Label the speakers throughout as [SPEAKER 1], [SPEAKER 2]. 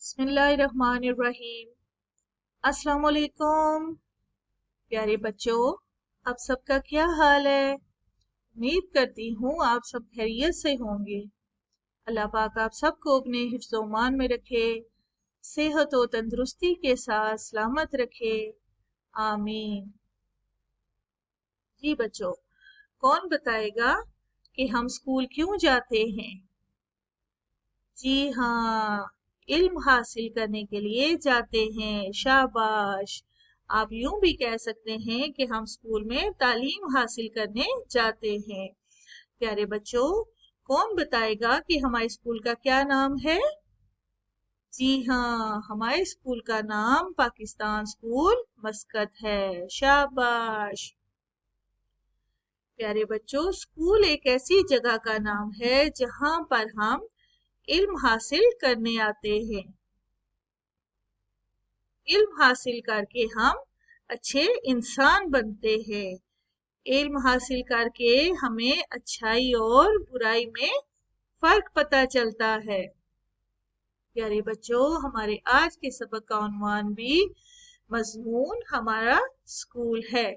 [SPEAKER 1] بسم اللہ الرحمن الرحیم۔ السلام علیکم پیارے بچوں، آپ سب کا کیا حال ہے؟ امید کرتی ہوں آپ سب خیریت سے ہوں گے۔ اللہ پاک آپ سب کو اپنے حفظ و امان میں رکھے، صحت و تندرستی کے ساتھ سلامت رکھے، آمین۔ جی بچوں، کون بتائے گا کہ ہم اسکول کیوں جاتے ہیں؟ جی ہاں، علم حاصل کرنے کے لیے جاتے ہیں۔ شاباش! آپ یوں بھی کہہ سکتے ہیں کہ ہم اسکول میں تعلیم حاصل کرنے جاتے ہیں۔ پیارے بچوں، کون بتائے گا کہ ہمارے اسکول کا کیا نام ہے؟ جی ہاں، ہمارے اسکول کا نام پاکستان اسکول مسقط ہے۔ شاباش! پیارے بچوں، اسکول ایک ایسی جگہ کا نام ہے جہاں پر ہم علم حاصل کرنے آتے ہیں۔ علم حاصل کر کے ہم اچھے انسان بنتے ہیں۔ علم حاصل کر کے ہمیں اچھائی اور برائی میں فرق پتہ چلتا ہے۔ پیارے بچوں، ہمارے آج کے سبق کا عنوان بھی مضمون ہمارا اسکول ہے۔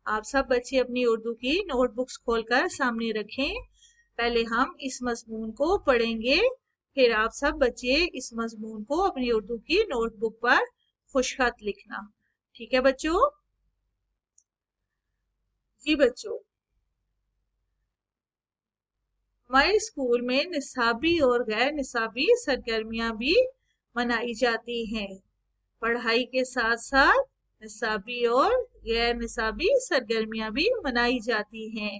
[SPEAKER 1] آپ سب بچے اپنی اردو کی نوٹ بکس کھول کر سامنے رکھیں۔ پہلے ہم اس مضمون کو پڑھیں گے، پھر آپ سب بچے اس مضمون کو اپنی اردو کی نوٹ بک پر خوش خط لکھنا۔ ٹھیک ہے بچوں؟ جی بچوں، ہمارے اسکول میں نصابی اور غیر نصابی سرگرمیاں بھی منائی جاتی ہیں۔ پڑھائی کے ساتھ ساتھ نصابی اور غیر نصابی سرگرمیاں بھی منائی جاتی ہیں۔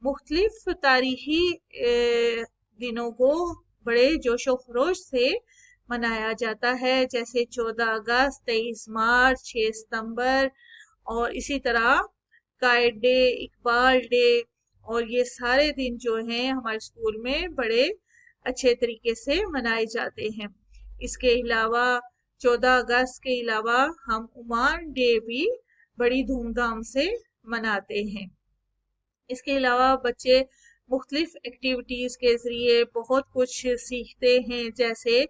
[SPEAKER 1] مختلف تاریخی دنوں کو بڑے جوش و خروش سے منایا جاتا ہے، جیسے 14 اگست، 23 مارچ، 6 ستمبر، اور اسی طرح قائد ڈے، اقبال ڈے، اور یہ سارے دن جو ہیں ہمارے اسکول میں بڑے اچھے طریقے سے منائے جاتے ہیں۔ اس کے علاوہ 14 اگست کے علاوہ ہم عمان ڈے بھی بڑی دھوم دھام سے مناتے ہیں۔ اس کے علاوہ بچے مختلف ایکٹیویٹیز کے ذریعے بہت کچھ سیکھتے ہیں، جیسے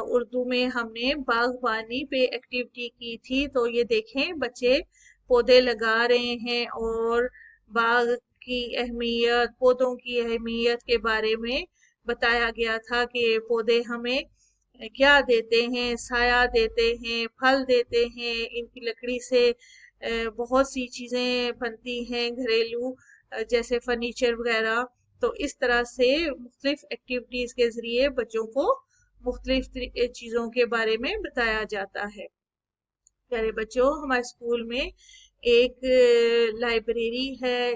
[SPEAKER 1] اردو میں ہم نے باغبانی پہ ایکٹیویٹی کی تھی، تو یہ دیکھیں بچے پودے لگا رہے ہیں اور باغ کی اہمیت، پودوں کی اہمیت کے بارے میں بتایا گیا تھا کہ پودے ہمیں کیا دیتے ہیں، سایہ دیتے ہیں، پھل دیتے ہیں، ان کی لکڑی سے بہت سی چیزیں بنتی ہیں گھریلو، جیسے فرنیچر وغیرہ۔ تو اس طرح سے مختلف ایکٹیویٹیز کے ذریعے بچوں کو مختلف چیزوں کے بارے میں بتایا جاتا ہے۔ پیارے بچوں، ہمارے اسکول میں ایک لائبریری ہے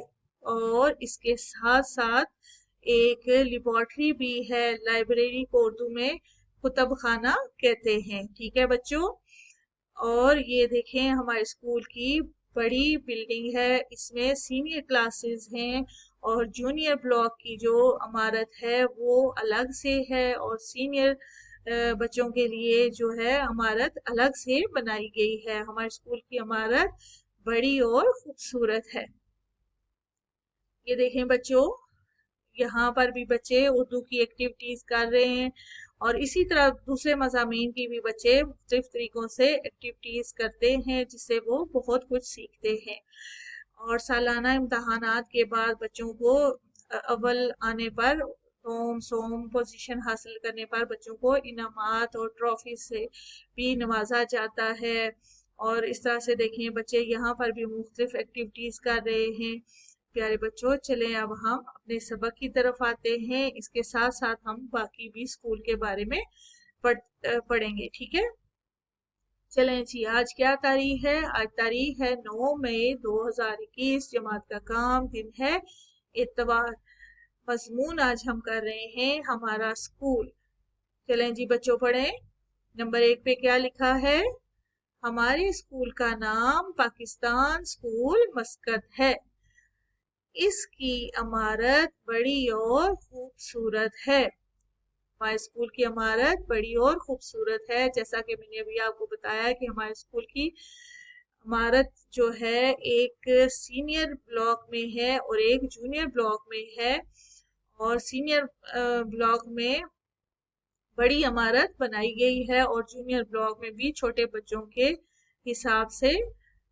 [SPEAKER 1] اور اس کے ساتھ ساتھ ایک لیبارٹری بھی ہے۔ لائبریری کو اردو میں کتب خانہ کہتے ہیں۔ ٹھیک ہے بچوں؟ اور یہ دیکھیں ہمارے اسکول کی بڑی بلڈنگ ہے، اس میں سینئر کلاسز ہیں اور جونیئر بلاک کی جو عمارت ہے وہ الگ سے ہے، اور سینئر بچوں کے لیے جو ہے عمارت الگ سے بنائی گئی ہے۔ ہمارے اسکول کی عمارت بڑی اور خوبصورت ہے۔ یہ دیکھیں بچوں، یہاں پر بھی بچے اردو کی ایکٹیویٹیز کر رہے ہیں، اور اسی طرح دوسرے مضامین کی بھی بچے مختلف طریقوں سے ایکٹیویٹیز کرتے ہیں، جس سے وہ بہت کچھ سیکھتے ہیں۔ اور سالانہ امتحانات کے بعد بچوں کو اول آنے پر سوم پوزیشن حاصل کرنے پر بچوں کو انعامات اور ٹرافی سے بھی نوازا جاتا ہے۔ اور اس طرح سے دیکھیں بچے یہاں پر بھی مختلف ایکٹیویٹیز کر رہے ہیں۔ پیارے بچوں، چلیں اب ہم اپنے سبق کی طرف آتے ہیں۔ اس کے ساتھ ساتھ ہم باقی بھی اسکول کے بارے میں پڑھیں گے۔ ٹھیک ہے؟ چلیں جی، آج کیا تاریخ ہے؟ آج تاریخ ہے 9 مئی 2021، جماعت کا کام، دن ہے اتوار۔ مضمون آج ہم کر رہے ہیں ہمارا اسکول۔ چلیں جی بچوں پڑھیں۔ نمبر 1 پہ کیا لکھا ہے؟ ہمارے اسکول کا نام پاکستان اسکول مسقط ہے۔ اس کی عمارت بڑی اور خوبصورت ہے۔ ہمارے اسکول کی عمارت بڑی اور خوبصورت ہے، جیسا کہ میں نے ابھی آپ کو بتایا کہ ہمارے اسکول کی عمارت جو ہے ایک سینئر بلاک میں ہے اور ایک جونیئر بلاک میں ہے، اور سینئر بلاک میں बड़ी इमारत बनाई गई है और जूनियर ब्लॉक में भी छोटे बच्चों के हिसाब से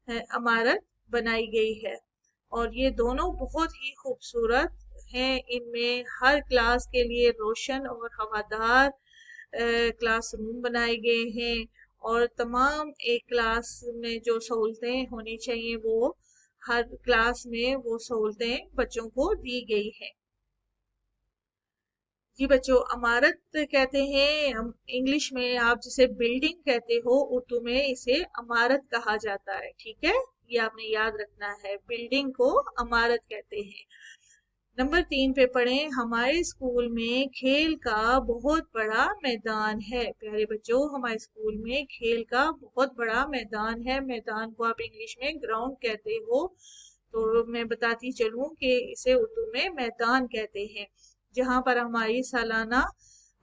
[SPEAKER 1] इमारत बनाई गई है और ये दोनों बहुत ही खूबसूरत हैं। इनमें हर क्लास के लिए रोशन और हवादार क्लासरूम बनाए गए हैं और तमाम एक क्लास में जो सहूलतें होनी चाहिए वो हर क्लास में वो सहूलतें बच्चों को दी गई हैं। जी बच्चों, इमारत कहते हैं, हम इंग्लिश में आप जिसे बिल्डिंग कहते हो, उर्दू में इसे इमारत कहा जाता है। ठीक है, ये आपने याद रखना है, बिल्डिंग को इमारत कहते हैं। नंबर 3 पे पढ़ें, हमारे स्कूल में खेल का बहुत बड़ा मैदान है। प्यारे बच्चों, हमारे स्कूल में खेल का बहुत बड़ा मैदान है। मैदान को आप इंग्लिश में ग्राउंड कहते हो, तो मैं बताती चलूं कि इसे उर्दू में मैदान कहते हैं, जहाँ पर हमारी सालाना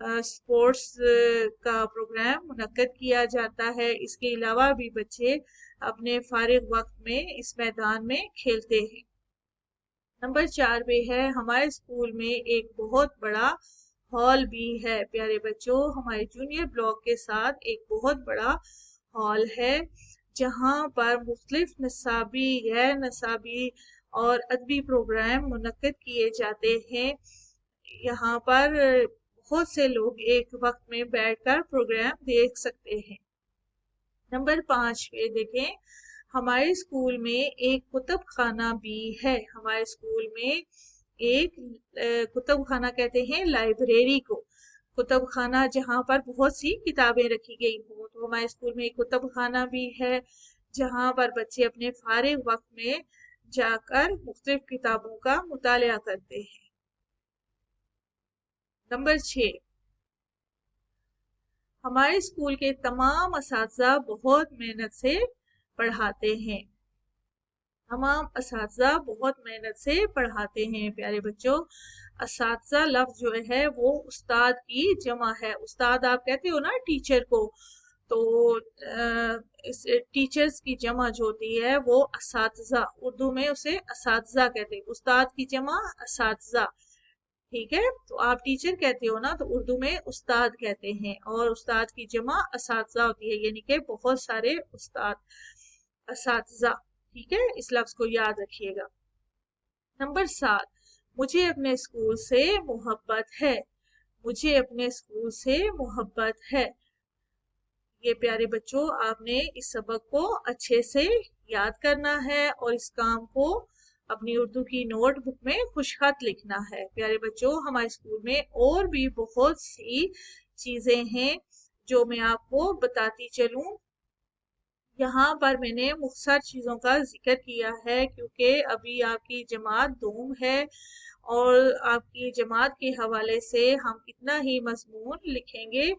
[SPEAKER 1] स्पोर्ट्स का प्रोग्राम मुनक्कद किया जाता है। इसके अलावा भी बच्चे अपने फारिग वक्त में इस मैदान में खेलते हैं। नंबर 4 पे है, हमारे स्कूल में एक बहुत बड़ा हॉल भी है। प्यारे बच्चों, हमारे जूनियर ब्लॉक के साथ एक बहुत बड़ा हॉल है, जहाँ पर मुख्तलिफ नसाबी, गैर नसाबी और अदबी प्रोग्राम मुनक्कद किए जाते हैं। यहाँ पर बहुत से लोग एक वक्त में बैठकर प्रोग्राम देख सकते हैं। नंबर 5 पे देखें, हमारे स्कूल में एक कुतुब खाना भी है। हमारे स्कूल में एक कुतुब खाना कहते हैं लाइब्रेरी को, कुतुब खाना जहाँ पर बहुत सी किताबें रखी गई हों। तो हमारे स्कूल में एक कुतुब खाना भी है, जहाँ पर बच्चे अपने फारिग वक्त में जाकर मुख्तलिफ किताबों का मुतालिया करते हैं। नंबर 6, हमारे स्कूल के तमाम असातिज़ा बहुत मेहनत से पढ़ाते हैं। तमाम असातिज़ा बहुत मेहनत से पढ़ाते हैं। प्यारे बच्चों, असातिज़ा लफ्ज़ जो है वो उस्ताद की जमा है। उस्ताद आप कहते हो ना टीचर को, तो इस टीचर्स की जमा जो होती है वो असातिज़ा, उर्दू में उसे असातिज़ा कहते हैं। उस्ताद की जमा असातिज़ा। ठीक है, तो आप टीचर कहते हो ना, तो उर्दू में उस्ताद कहते हैं और उस्ताद की जमा असातिज़ा होती है, यानी कि बहुत सारे उस्ताद, असातिज़ा। ठीक है, इस लफ्ज को याद रखिएगा। नंबर 7, मुझे अपने स्कूल से मोहब्बत है। मुझे अपने स्कूल से मोहब्बत है। ये प्यारे बच्चों, आपने इस सबक को अच्छे से याद करना है और इस काम को अपनी उर्दू की नोटबुक में खुशखत लिखना है। प्यारे बच्चों, हमारे स्कूल में और भी बहुत सी चीजें हैं जो मैं आपको बताती चलूं। यहाँ पर मैंने मुख्तसर चीज़ों का जिक्र किया है, क्योंकि अभी आपकी जमात दूम है और आपकी जमात के हवाले से हम इतना ही मजमून लिखेंगे।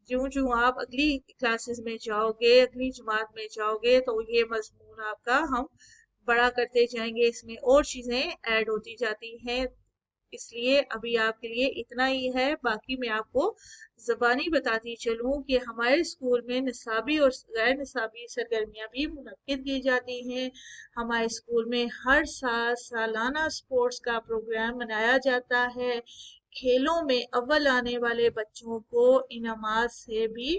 [SPEAKER 1] ज्यों ज्यों आप अगली क्लासेस में जाओगे, अगली जमात में जाओगे, तो ये मजमून आपका हम बड़ा करते जाएंगे, इसमें और चीज़ें ऐड होती जाती हैं। इसलिए अभी आपके लिए इतना ही है। बाकी मैं आपको ज़बानी बताती चलूँ कि हमारे स्कूल में निसाबी और गैर निसाबी सरगर्मियाँ भी मुनक्किद की जाती हैं। हमारे स्कूल में हर साल सालाना स्पोर्ट्स का प्रोग्राम मनाया जाता है। खेलों में अव्वल आने वाले बच्चों को इनामात से भी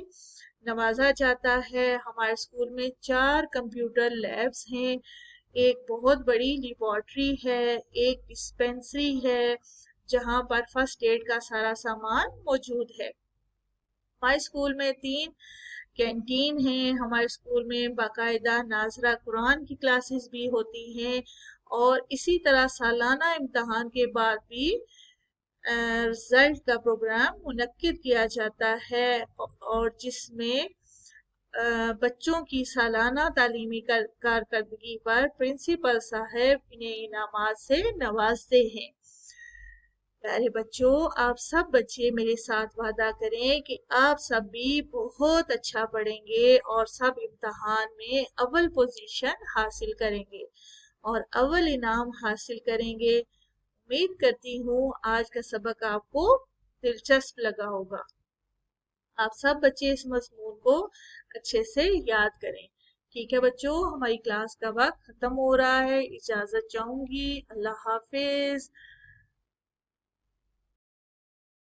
[SPEAKER 1] नवाजा जाता है। हमारे स्कूल में 4 कंप्यूटर लैब्स हैं, एक बहुत बड़ी लेबोरेटरी है, एक डिस्पेंसरी है जहाँ पर फर्स्ट एड का सारा सामान मौजूद है। हमारे स्कूल में 3 कैंटीन हैं। हमारे स्कूल में बाकायदा नाजरा कुरान की क्लासेस भी होती हैं और इसी तरह सालाना इम्तहान के बाद भी रिजल्ट का प्रोग्राम मुनक्किद किया जाता है और जिसमें बच्चों की सालाना तालीमी कारकर्दगी पर प्रिंसिपल साहब इन्हें इनामात से नवाजते हैं। प्यारे बच्चों, आप सब बच्चे मेरे साथ वादा करें कि आप सब भी बहुत अच्छा पढ़ेंगे और सब इम्तहान में अव्वल पोजीशन हासिल करेंगे और अव्वल इनाम हासिल करेंगे। उम्मीद करती हूँ आज का सबक आपको दिलचस्प लगा होगा। आप सब बच्चे इस मजमून को अच्छे से याद करें। ठीक है बच्चों, हमारी क्लास का वक्त खत्म हो रहा है, इजाजत चाहूंगी। अल्लाह हाफिज।